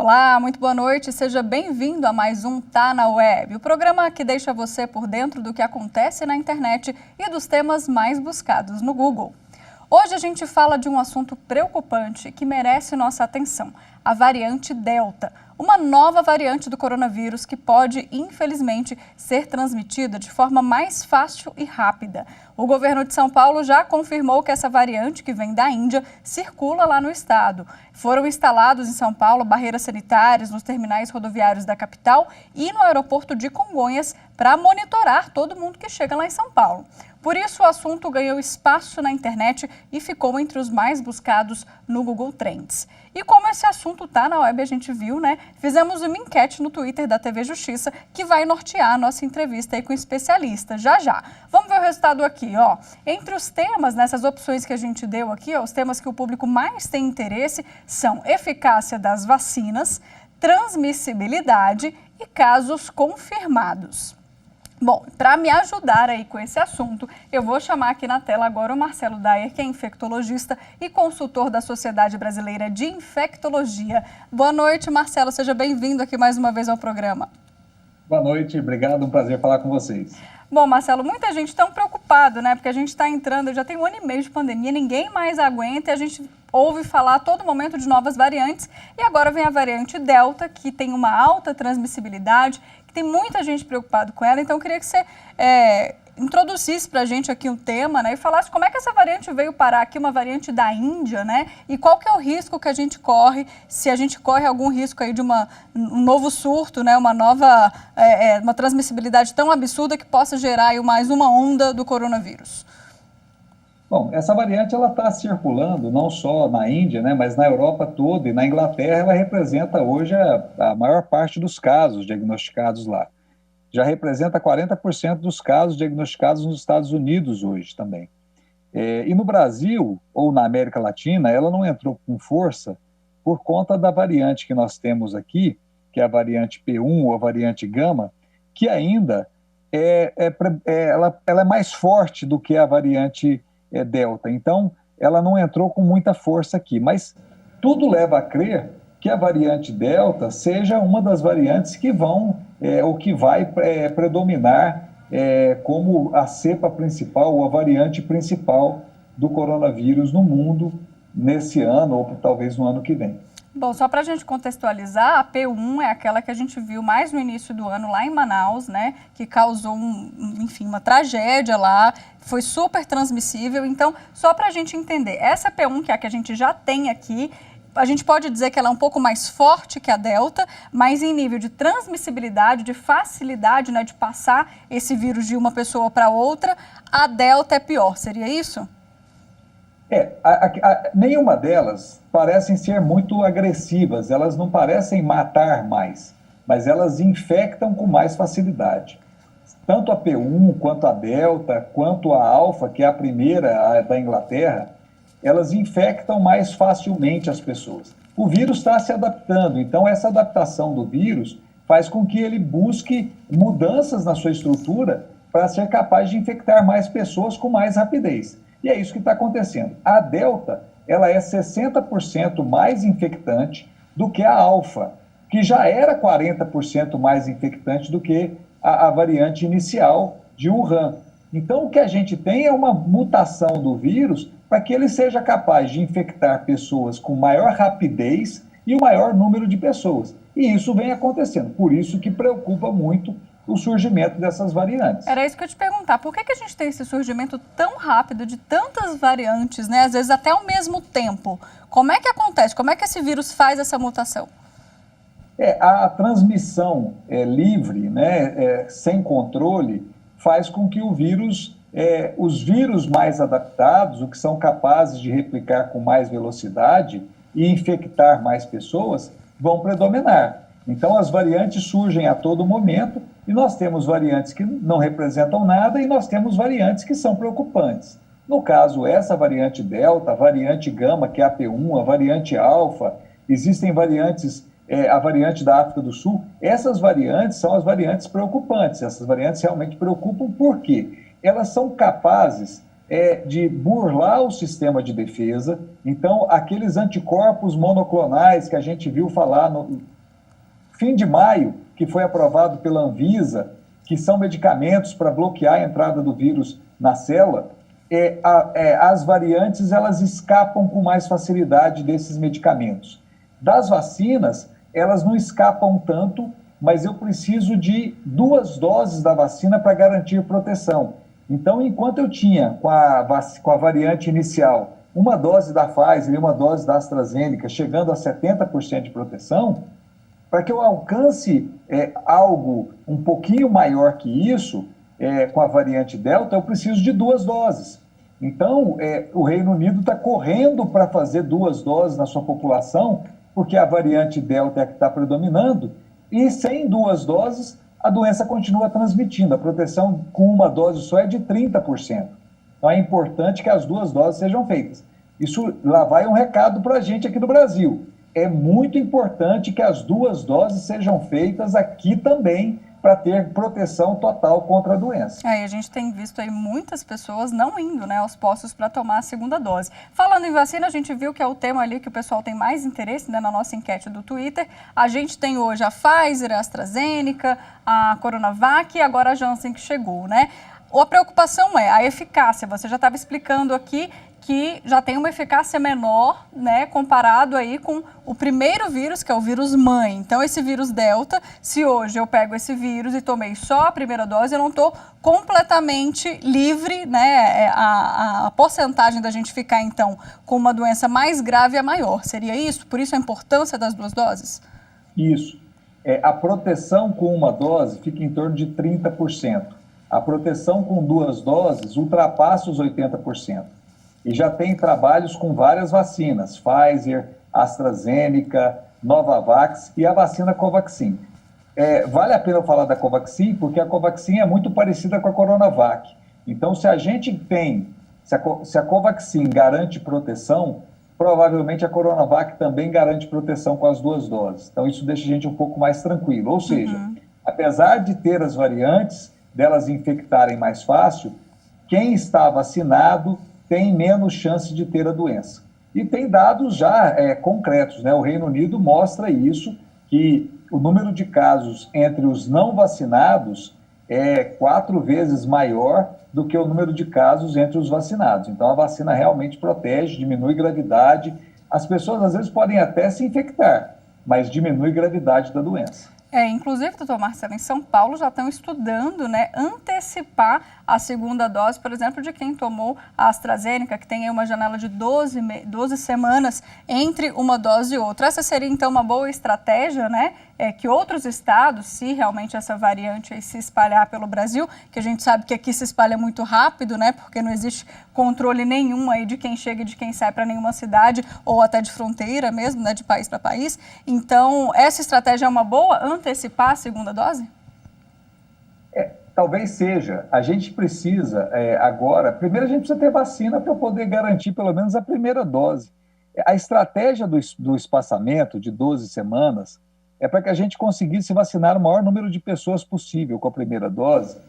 Olá, muito boa noite, seja bem-vindo a mais um Tá na Web, o programa que deixa você por dentro do que acontece na internet e dos temas mais buscados no Google. Hoje a gente fala de um assunto preocupante que merece nossa atenção, a variante Delta, uma nova variante do coronavírus que pode, infelizmente, ser transmitida de forma mais fácil e rápida. O governo de São Paulo já confirmou que essa variante, que vem da Índia, circula lá no estado. Foram instalados em São Paulo barreiras sanitárias nos terminais rodoviários da capital e no aeroporto de Congonhas para monitorar todo mundo que chega lá em São Paulo. Por isso, o assunto ganhou espaço na internet e ficou entre os mais buscados no Google Trends. E como esse assunto está na web, a gente viu, né? Fizemos uma enquete no Twitter da TV Justiça que vai nortear a nossa entrevista aí com o especialista, já já. Vamos ver o resultado aqui, ó. Entre os temas, nessas opções que a gente deu aqui, ó, os temas que o público mais tem interesse são eficácia das vacinas, transmissibilidade e casos confirmados. Bom, para me ajudar aí com esse assunto, eu vou chamar aqui na tela agora o Marcelo Dayer, que é infectologista e consultor da Sociedade Brasileira de Infectologia. Boa noite, Marcelo, seja bem-vindo aqui mais uma vez ao programa. Boa noite, obrigado, um prazer falar com vocês. Bom, Marcelo, muita gente está preocupada, né? Porque a gente está entrando, já tem 1 ano e meio de pandemia, ninguém mais aguenta e a gente ouve falar a todo momento de novas variantes. E agora vem a variante Delta, que tem uma alta transmissibilidade, que tem muita gente preocupada com ela. Então, eu queria que você introduzisse para a gente aqui um tema, né? E falasse como é que essa variante veio parar aqui, uma variante da Índia, né? E qual que é o risco que a gente corre, se a gente corre algum risco aí de um novo surto, né? Uma nova, uma transmissibilidade tão absurda que possa gerar aí mais uma onda do coronavírus. Bom, essa variante ela está circulando não só na Índia, né, mas na Europa toda e na Inglaterra ela representa hoje a maior parte dos casos diagnosticados lá. Já representa 40% dos casos diagnosticados nos Estados Unidos hoje também. E no Brasil, ou na América Latina, ela não entrou com força por conta da variante que nós temos aqui, que é a variante P1 ou a variante Gama, que ainda ela é mais forte do que a variante Delta. Então, ela não entrou com muita força aqui. Mas tudo leva a crer que a variante Delta seja uma das variantes que vão, ou que vai predominar como a cepa principal ou a variante principal do coronavírus no mundo nesse ano ou talvez no ano que vem. Bom, só para a gente contextualizar, a P1 é aquela que a gente viu mais no início do ano lá em Manaus, né? Que causou, uma tragédia lá, foi super transmissível. Então, só para a gente entender, essa P1, que é a que a gente já tem aqui, a gente pode dizer que ela é um pouco mais forte que a Delta, mas em nível de transmissibilidade, de facilidade, né, de passar esse vírus de uma pessoa para outra, a Delta é pior, seria isso? Nenhuma delas parecem ser muito agressivas, elas não parecem matar mais, mas elas infectam com mais facilidade. Tanto a P1, quanto a Delta, quanto a Alfa, que é a primeira da Inglaterra, elas infectam mais facilmente as pessoas. O vírus está se adaptando, então essa adaptação do vírus faz com que ele busque mudanças na sua estrutura para ser capaz de infectar mais pessoas com mais rapidez. E é isso que está acontecendo. A Delta, ela é 60% mais infectante do que a Alfa, que já era 40% mais infectante do que a variante inicial de Wuhan. Então, o que a gente tem é uma mutação do vírus para que ele seja capaz de infectar pessoas com maior rapidez e o maior número de pessoas. E isso vem acontecendo. Por isso que preocupa muito o surgimento dessas variantes. Era isso que eu ia te perguntar. Por que a gente tem esse surgimento tão rápido de tantas variantes, né? Às vezes até ao mesmo tempo. Como é que acontece? Como é que esse vírus faz essa mutação? A transmissão livre, né, sem controle, faz com que os vírus mais adaptados, o que são capazes de replicar com mais velocidade e infectar mais pessoas, vão predominar. Então, as variantes surgem a todo momento e nós temos variantes que não representam nada e nós temos variantes que são preocupantes. No caso, essa variante Delta, a variante Gama, que é a P1, a variante Alfa, existem variantes, a variante da África do Sul, essas variantes são as variantes preocupantes. Essas variantes realmente preocupam porque elas são capazes de burlar o sistema de defesa. Então, aqueles anticorpos monoclonais que a gente viu falar fim de maio, que foi aprovado pela Anvisa, que são medicamentos para bloquear a entrada do vírus na célula, as variantes elas escapam com mais facilidade desses medicamentos. Das vacinas, elas não escapam tanto, mas eu preciso de 2 doses da vacina para garantir proteção. Então, enquanto eu tinha com a variante inicial uma dose da Pfizer e uma dose da AstraZeneca chegando a 70% de proteção, para que eu alcance algo um pouquinho maior que isso, com a variante Delta, eu preciso de 2 doses. Então, o Reino Unido está correndo para fazer 2 doses na sua população, porque a variante Delta é a que está predominando, e sem 2 doses, a doença continua transmitindo. A proteção com uma dose só é de 30%. Então, é importante que as 2 doses sejam feitas. Isso lá vai um recado para a gente aqui do Brasil. É muito importante que as 2 doses sejam feitas aqui também, para ter proteção total contra a doença. A gente tem visto aí muitas pessoas não indo, né, aos postos para tomar a segunda dose. Falando em vacina, a gente viu que é o tema ali que o pessoal tem mais interesse, né, na nossa enquete do Twitter. A gente tem hoje a Pfizer, a AstraZeneca, a Coronavac e agora a Janssen que chegou, né? A preocupação é a eficácia. Você já estava explicando aqui que já tem uma eficácia menor, né, comparado aí com o primeiro vírus, que é o vírus mãe. Então, esse vírus Delta, se hoje eu pego esse vírus e tomei só a primeira dose, eu não estou completamente livre, né, a porcentagem da gente ficar, então, com uma doença mais grave é maior. Seria isso? Por isso a importância das 2 doses? Isso. A proteção com uma dose fica em torno de 30%. A proteção com 2 doses ultrapassa os 80%. E já tem trabalhos com várias vacinas, Pfizer, AstraZeneca, Novavax e a vacina Covaxin. Vale a pena eu falar da Covaxin, porque a Covaxin é muito parecida com a Coronavac. Então, se a Covaxin garante proteção, provavelmente a Coronavac também garante proteção com as 2 doses. Então, isso deixa a gente um pouco mais tranquilo. Ou seja, apesar de ter as variantes, delas infectarem mais fácil, quem está vacinado tem menos chance de ter a doença. E tem dados já concretos, né? O Reino Unido mostra isso, que o número de casos entre os não vacinados é 4 vezes maior do que o número de casos entre os vacinados. Então, a vacina realmente protege, diminui gravidade. As pessoas, às vezes, podem até se infectar, mas diminui gravidade da doença. Inclusive, doutor Marcelo, em São Paulo já estão estudando, né, antecipar a segunda dose, por exemplo, de quem tomou a AstraZeneca, que tem aí uma janela de 12 semanas entre uma dose e outra. Essa seria, então, uma boa estratégia, né, que outros estados, se realmente essa variante aí se espalhar pelo Brasil, que a gente sabe que aqui se espalha muito rápido, né, porque não existe controle nenhum aí de quem chega e de quem sai para nenhuma cidade, ou até de fronteira mesmo, né, de país para país. Então, essa estratégia é uma boa, antecipar a segunda dose? Talvez seja. A gente precisa agora, primeiro a gente precisa ter vacina para poder garantir pelo menos a primeira dose. A estratégia do espaçamento de 12 semanas é para que a gente conseguisse vacinar o maior número de pessoas possível com a primeira dose,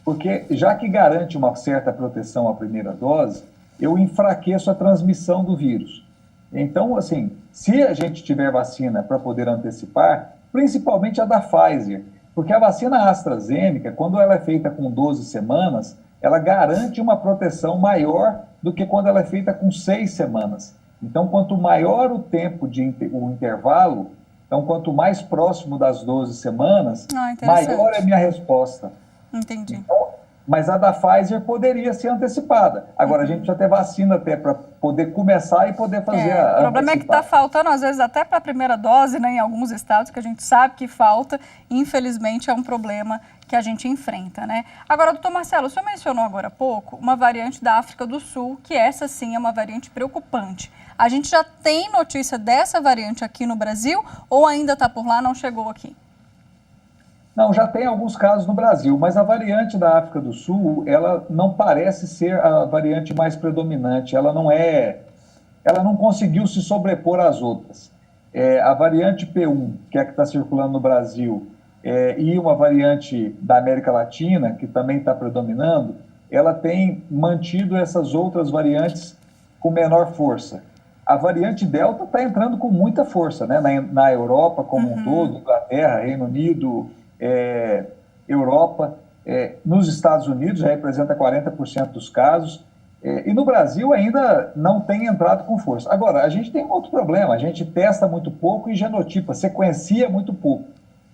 porque já que garante uma certa proteção a primeira dose, eu enfraqueço a transmissão do vírus. Então, assim, se a gente tiver vacina para poder antecipar, principalmente a da Pfizer, porque a vacina AstraZeneca, quando ela é feita com 12 semanas, ela garante uma proteção maior do que quando ela é feita com 6 semanas. Então, quanto maior o tempo o intervalo, então quanto mais próximo das 12 semanas, maior é a minha resposta. Entendi. Então, mas a da Pfizer poderia ser antecipada. Agora, a gente precisa ter vacina até para poder começar e poder fazer a O problema é que está faltando, às vezes, até para a primeira dose, né, em alguns estados, que a gente sabe que falta. Infelizmente, é um problema que a gente enfrenta, né? Agora, doutor Marcelo, o senhor mencionou agora há pouco uma variante da África do Sul, que essa sim é uma variante preocupante. A gente já tem notícia dessa variante aqui no Brasil ou ainda está por lá, não chegou aqui? Não, já tem alguns casos no Brasil, mas a variante da África do Sul, ela não parece ser a variante mais predominante, ela não conseguiu se sobrepor às outras. A variante P1, que é a que está circulando no Brasil, e uma variante da América Latina, que também está predominando, ela tem mantido essas outras variantes com menor força. a variante Delta está entrando com muita força, né? Na Europa como um todo, Inglaterra, Reino Unido, Europa, nos Estados Unidos já representa 40% dos casos, e no Brasil ainda não tem entrado com força. Agora, a gente tem um outro problema, a gente testa muito pouco e genotipa, sequencia muito pouco.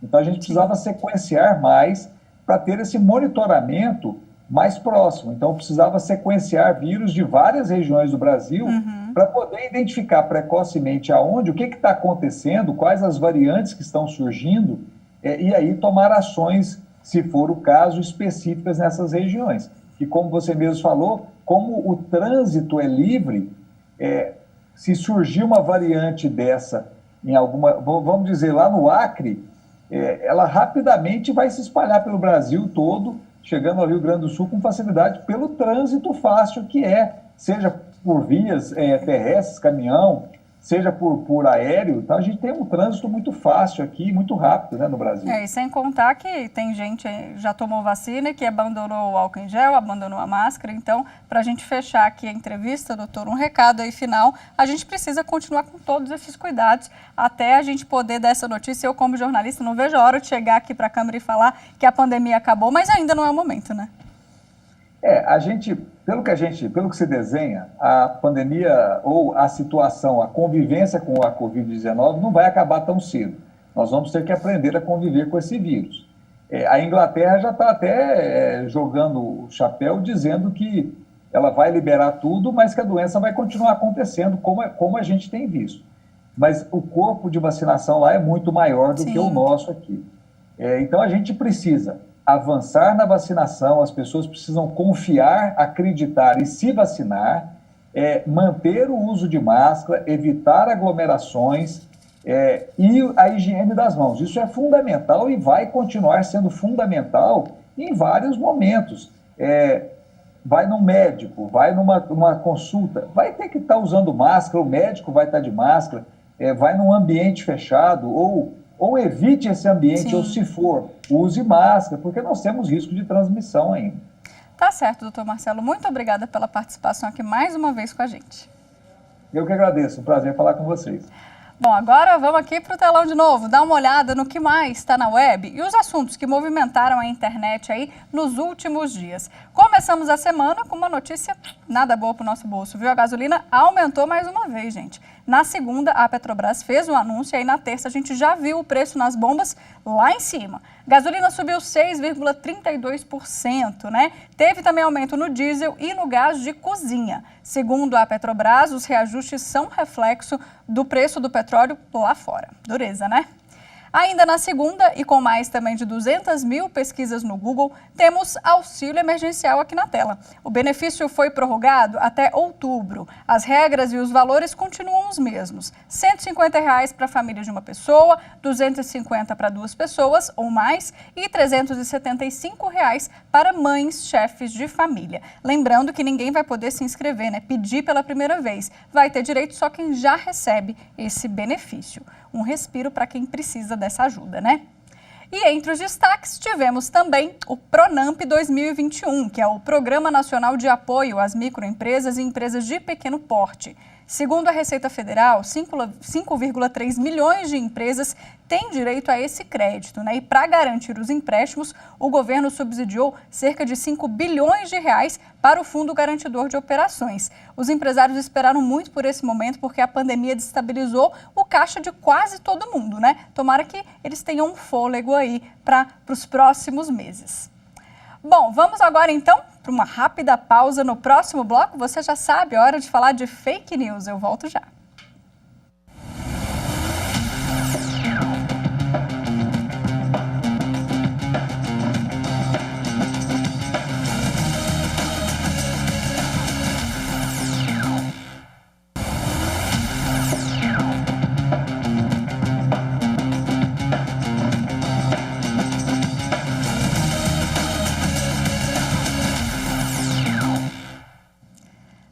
Então a gente precisava sequenciar mais para ter esse monitoramento mais próximo. Então precisava sequenciar vírus de várias regiões do Brasil para poder identificar precocemente aonde, o que está acontecendo, quais as variantes que estão surgindo, e aí tomar ações, se for o caso, específicas nessas regiões. E como você mesmo falou, como o trânsito é livre, se surgir uma variante dessa em alguma, vamos dizer, lá no Acre, ela rapidamente vai se espalhar pelo Brasil todo, chegando ao Rio Grande do Sul com facilidade, pelo trânsito fácil que seja por vias terrestres, caminhão, seja por aéreo. Então a gente tem um trânsito muito fácil aqui, muito rápido, né, no Brasil. E sem contar que tem gente que já tomou vacina e que abandonou o álcool em gel, abandonou a máscara. Então, para a gente fechar aqui a entrevista, doutor, um recado aí final, a gente precisa continuar com todos esses cuidados até a gente poder dar essa notícia. Eu, como jornalista, não vejo a hora de chegar aqui para a câmera e falar que a pandemia acabou, mas ainda não é o momento, né? A gente, pelo que se desenha, a pandemia ou a situação, a convivência com a Covid-19 não vai acabar tão cedo. Nós vamos ter que aprender a conviver com esse vírus. A Inglaterra já está até jogando o chapéu, dizendo que ela vai liberar tudo, mas que a doença vai continuar acontecendo, como a gente tem visto. Mas o corpo de vacinação lá é muito maior do que o nosso aqui. Então a gente precisa avançar na vacinação, as pessoas precisam confiar, acreditar e se vacinar, manter o uso de máscara, evitar aglomerações e a higiene das mãos. Isso é fundamental e vai continuar sendo fundamental em vários momentos. Vai num médico, vai numa consulta, vai ter que estar usando máscara, o médico vai estar de máscara, vai num ambiente fechado ou evite esse ambiente, ou se for, use máscara, porque nós temos risco de transmissão ainda. Tá certo, doutor Marcelo. Muito obrigada pela participação aqui mais uma vez com a gente. Eu que agradeço, um prazer falar com vocês. Bom, agora vamos aqui para o telão de novo, dar uma olhada no que mais está na web e os assuntos que movimentaram a internet aí nos últimos dias. Começamos a semana com uma notícia nada boa para o nosso bolso, viu? A gasolina aumentou mais uma vez, gente. Na segunda, a Petrobras fez um anúncio e aí na terça a gente já viu o preço nas bombas lá em cima. Gasolina subiu 6,32%, né? Teve também aumento no diesel e no gás de cozinha. Segundo a Petrobras, os reajustes são reflexo do preço do petróleo lá fora. Dureza, né? Ainda na segunda, e com mais também de 200 mil pesquisas no Google, temos auxílio emergencial aqui na tela. O benefício foi prorrogado até outubro. As regras e os valores continuam os mesmos. R$ 150 para a família de uma pessoa, R$ 250 para 2 pessoas ou mais e R$ 375 para mães, chefes de família. Lembrando que ninguém vai poder se inscrever, né? Pedir pela primeira vez. Vai ter direito só quem já recebe esse benefício. Um respiro para quem precisa dessa ajuda, né? E entre os destaques tivemos também o Pronamp 2021, que é o Programa Nacional de Apoio às Microempresas e Empresas de Pequeno Porte. Segundo a Receita Federal, 5,3 milhões de empresas têm direito a esse crédito, né? E para garantir os empréstimos, o governo subsidiou cerca de 5 bilhões de reais para o Fundo Garantidor de Operações. Os empresários esperaram muito por esse momento porque a pandemia destabilizou o caixa de quase todo mundo, né? Tomara que eles tenham um fôlego aí para os próximos meses. Bom, vamos agora então para uma rápida pausa. No próximo bloco, você já sabe, é hora de falar de fake news. Eu volto já.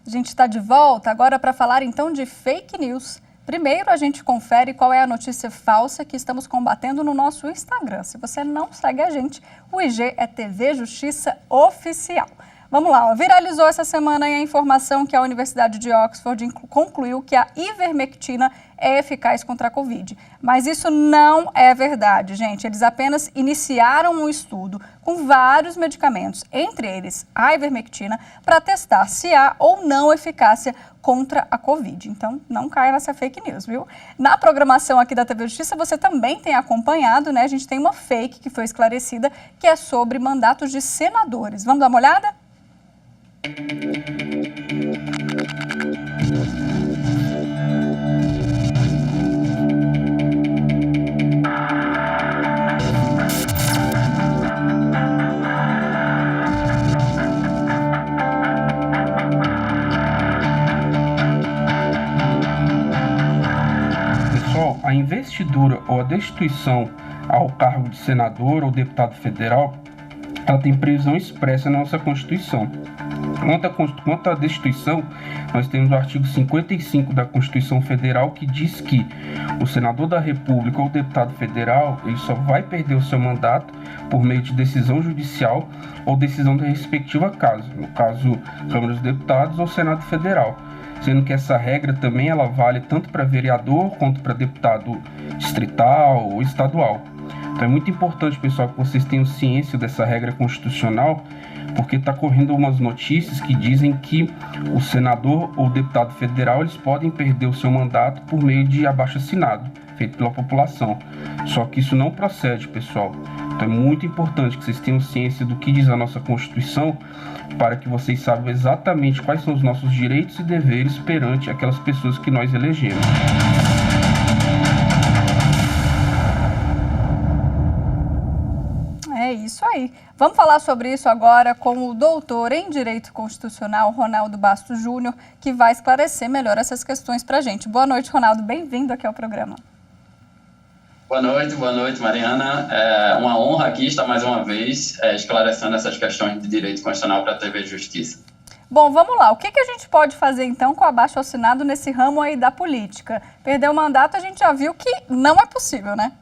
A gente está de volta agora para falar então de fake news. Primeiro, a gente confere qual é a notícia falsa que estamos combatendo no nosso Instagram. Se você não segue a gente, o IG é TV Justiça Oficial. Vamos lá, viralizou essa semana a informação que a Universidade de Oxford concluiu que a ivermectina é eficaz contra a Covid. Mas isso não é verdade, gente. Eles apenas iniciaram um estudo com vários medicamentos, entre eles a ivermectina, para testar se há ou não eficácia contra a Covid. Então, não caia nessa fake news, viu? Na programação aqui da TV Justiça, você também tem acompanhado, né? A gente tem uma fake que foi esclarecida, que é sobre mandatos de senadores. Vamos dar uma olhada? Pessoal, a investidura ou a destituição ao cargo de senador ou deputado federal, ela tem previsão expressa na nossa Constituição. Quanto à destituição, nós temos o artigo 55 da Constituição Federal que diz que o senador da República ou o deputado federal, ele só vai perder o seu mandato por meio de decisão judicial ou decisão da respectiva casa, no caso, Câmara dos Deputados ou Senado Federal, sendo que essa regra também ela vale tanto para vereador quanto para deputado distrital ou estadual. Então é muito importante, pessoal, que vocês tenham ciência dessa regra constitucional, porque está correndo umas notícias que dizem que o senador ou deputado federal eles podem perder o seu mandato por meio de abaixo-assinado, feito pela população. Só que isso não procede, pessoal. Então é muito importante que vocês tenham ciência do que diz a nossa Constituição, para que vocês saibam exatamente quais são os nossos direitos e deveres perante aquelas pessoas que nós elegemos. É isso aí. Vamos falar sobre isso agora com o doutor em Direito Constitucional, Ronaldo Bastos Júnior, que vai esclarecer melhor essas questões para a gente. Boa noite, Ronaldo. Bem-vindo aqui ao programa. Boa noite, Mariana. É uma honra aqui estar mais uma vez esclarecendo essas questões de direito constitucional para a TV Justiça. Bom, vamos lá. O que a gente pode fazer, então, com o abaixo-assinado nesse ramo aí da política? Perder o mandato, a gente já viu que não é possível, né?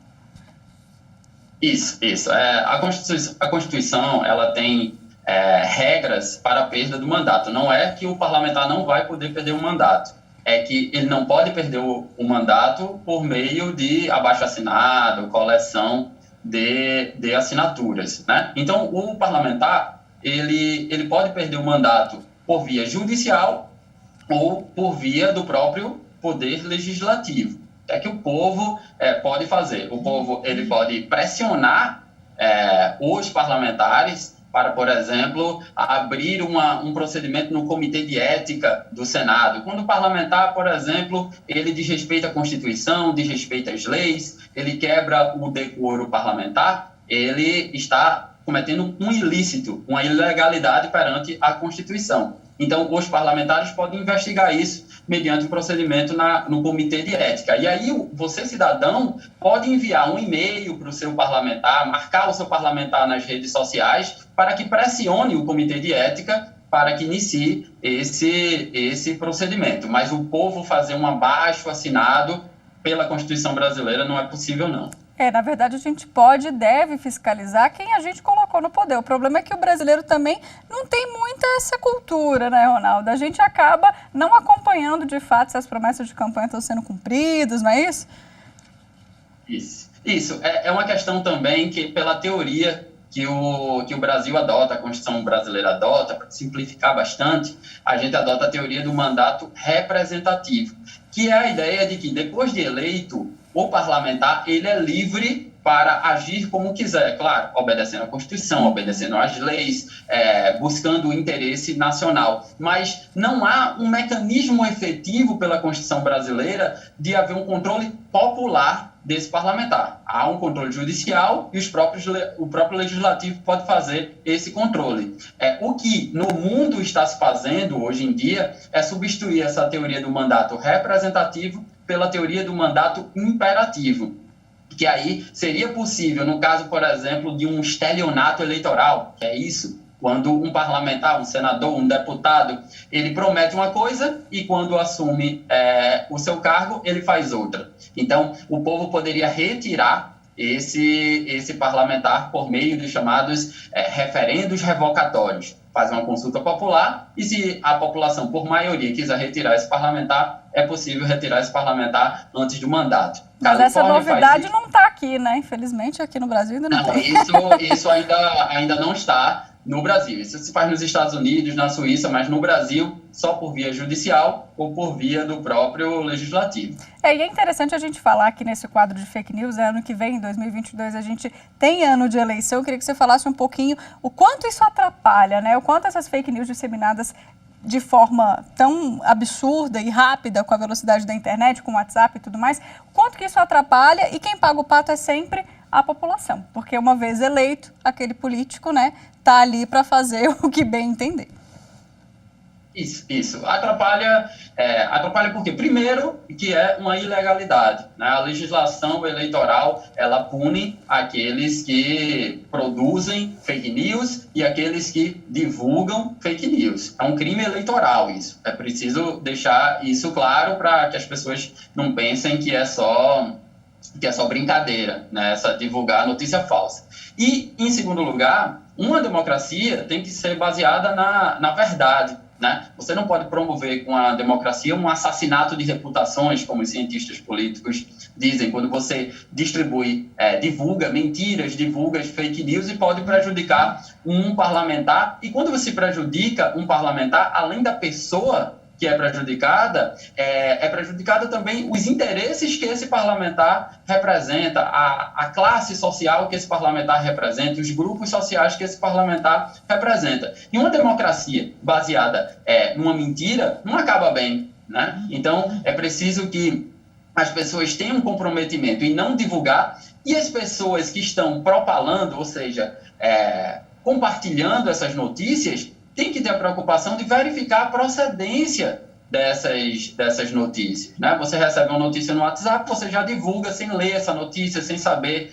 Isso. A Constituição ela tem regras para a perda do mandato. Não é que o parlamentar não vai poder perder o mandato. É que ele não pode perder o mandato por meio de abaixo-assinado, coleção de assinaturas, né? Então, o parlamentar, ele pode perder o mandato por via judicial ou por via do próprio poder legislativo. É que o povo pode fazer. O povo ele pode pressionar os parlamentares para, por exemplo, abrir um procedimento no Comitê de Ética do Senado. Quando o parlamentar, por exemplo, ele desrespeita a Constituição, desrespeita as leis, ele quebra o decoro parlamentar, ele está cometendo um ilícito, uma ilegalidade perante a Constituição. Então, os parlamentares podem investigar isso mediante um procedimento no Comitê de Ética. E aí, você, cidadão, pode enviar um e-mail para o seu parlamentar, marcar o seu parlamentar nas redes sociais, para que pressione o Comitê de Ética para que inicie esse procedimento. Mas o povo fazer um abaixo-assinado pela Constituição brasileira não é possível, não. Na verdade, a gente pode e deve fiscalizar quem a gente colocou no poder. O problema é que o brasileiro também não tem muita essa cultura, né, Ronaldo? A gente acaba não acompanhando, de fato, se as promessas de campanha estão sendo cumpridas, não é isso? Isso. É uma questão também que, pela teoria que o Brasil adota, a Constituição brasileira adota, para simplificar bastante, a gente adota a teoria do mandato representativo, que é a ideia de que, depois de eleito, o parlamentar ele é livre para agir como quiser, claro, obedecendo à Constituição, obedecendo às leis, buscando o interesse nacional. Mas não há um mecanismo efetivo pela Constituição brasileira de haver um controle popular desse parlamentar. Há um controle judicial e o próprio legislativo pode fazer esse controle. O que no mundo está se fazendo hoje em dia é substituir essa teoria do mandato representativo pela teoria do mandato imperativo, que aí seria possível, no caso, por exemplo, de um estelionato eleitoral, que é isso, quando um parlamentar, um senador, um deputado, ele promete uma coisa e quando assume o seu cargo, ele faz outra. Então, o povo poderia retirar esse parlamentar por meio dos chamados referendos revocatórios. faz uma consulta popular e se a população, por maioria, quiser retirar esse parlamentar, é possível retirar esse parlamentar antes do mandato. Mas essa novidade não está aqui, né? Infelizmente, aqui no Brasil ainda não tem. Isso ainda não está no Brasil. Isso se faz nos Estados Unidos, na Suíça, mas no Brasil só por via judicial ou por via do próprio legislativo. E é interessante a gente falar aqui nesse quadro de fake news, ano que vem, em 2022, a gente tem ano de eleição. Eu queria que você falasse um pouquinho o quanto isso atrapalha, né? O quanto essas fake news disseminadas de forma tão absurda e rápida, com a velocidade da internet, com o WhatsApp e tudo mais, o quanto que isso atrapalha, e quem paga o pato é sempre a população, porque uma vez eleito, aquele político, né, tá ali para fazer o que bem entender. Isso. Atrapalha porque, primeiro, que é uma ilegalidade, né? A legislação eleitoral, ela pune aqueles que produzem fake news e aqueles que divulgam fake news. É um crime eleitoral isso. É preciso deixar isso claro para que as pessoas não pensem que é só brincadeira, né? Essa divulgar notícia falsa. E, em segundo lugar, uma democracia tem que ser baseada na verdade, né? Você não pode promover com a democracia um assassinato de reputações, como os cientistas políticos dizem, quando você divulga mentiras, divulga as fake news e pode prejudicar um parlamentar. E quando você prejudica um parlamentar, além da pessoa que é prejudicada também os interesses que esse parlamentar representa, a classe social que esse parlamentar representa, os grupos sociais que esse parlamentar representa. E uma democracia baseada numa mentira não acaba bem, né? Então, é preciso que as pessoas tenham um comprometimento em não divulgar, e as pessoas que estão propalando, ou seja, compartilhando essas notícias, tem que ter a preocupação de verificar a procedência dessas notícias, né? Você recebe uma notícia no WhatsApp, você já divulga sem ler essa notícia, sem saber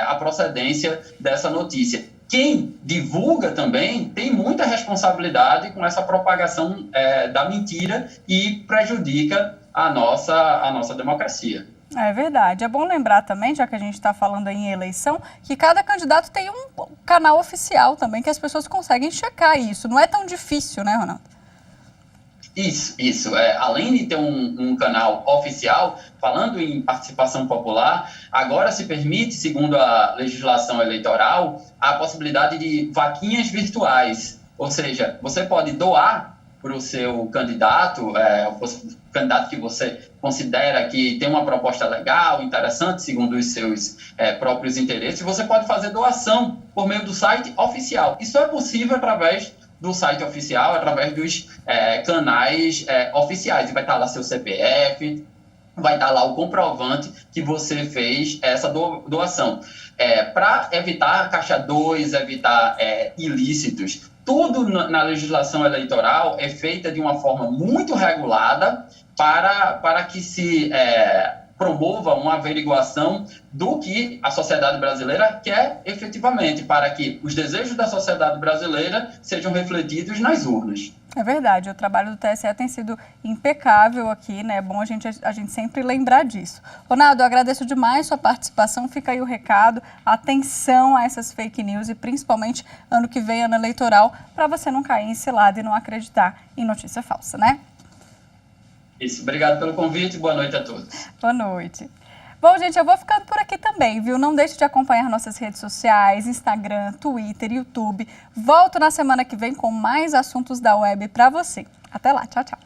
a procedência dessa notícia. Quem divulga também tem muita responsabilidade com essa propagação da mentira e prejudica a nossa democracia. É verdade. É bom lembrar também, já que a gente está falando em eleição, que cada candidato tem um canal oficial também, que as pessoas conseguem checar isso. Não é tão difícil, né, Ronaldo? Isso. Além de ter um canal oficial, falando em participação popular, agora se permite, segundo a legislação eleitoral, a possibilidade de vaquinhas virtuais. Ou seja, você pode doar para o seu candidato, o candidato que você considera que tem uma proposta legal, interessante, segundo os seus próprios interesses, você pode fazer doação por meio do site oficial. Isso é possível através do site oficial, através dos canais oficiais. E vai estar lá seu CPF, vai estar lá o comprovante que você fez essa doação. Para evitar caixa 2, evitar ilícitos, tudo na legislação eleitoral é feita de uma forma muito regulada para que se promova uma averiguação do que a sociedade brasileira quer efetivamente, para que os desejos da sociedade brasileira sejam refletidos nas urnas. É verdade, o trabalho do TSE tem sido impecável aqui, né? É bom a gente sempre lembrar disso. Ronaldo, eu agradeço demais sua participação, fica aí o recado, atenção a essas fake news e principalmente ano que vem, ano eleitoral, para você não cair em cilada e não acreditar em notícia falsa, né? Isso, obrigado pelo convite, boa noite a todos. Boa noite. Bom, gente, eu vou ficando por aqui também, viu? Não deixe de acompanhar nossas redes sociais, Instagram, Twitter, YouTube. Volto na semana que vem com mais assuntos da web para você. Até lá, tchau, tchau.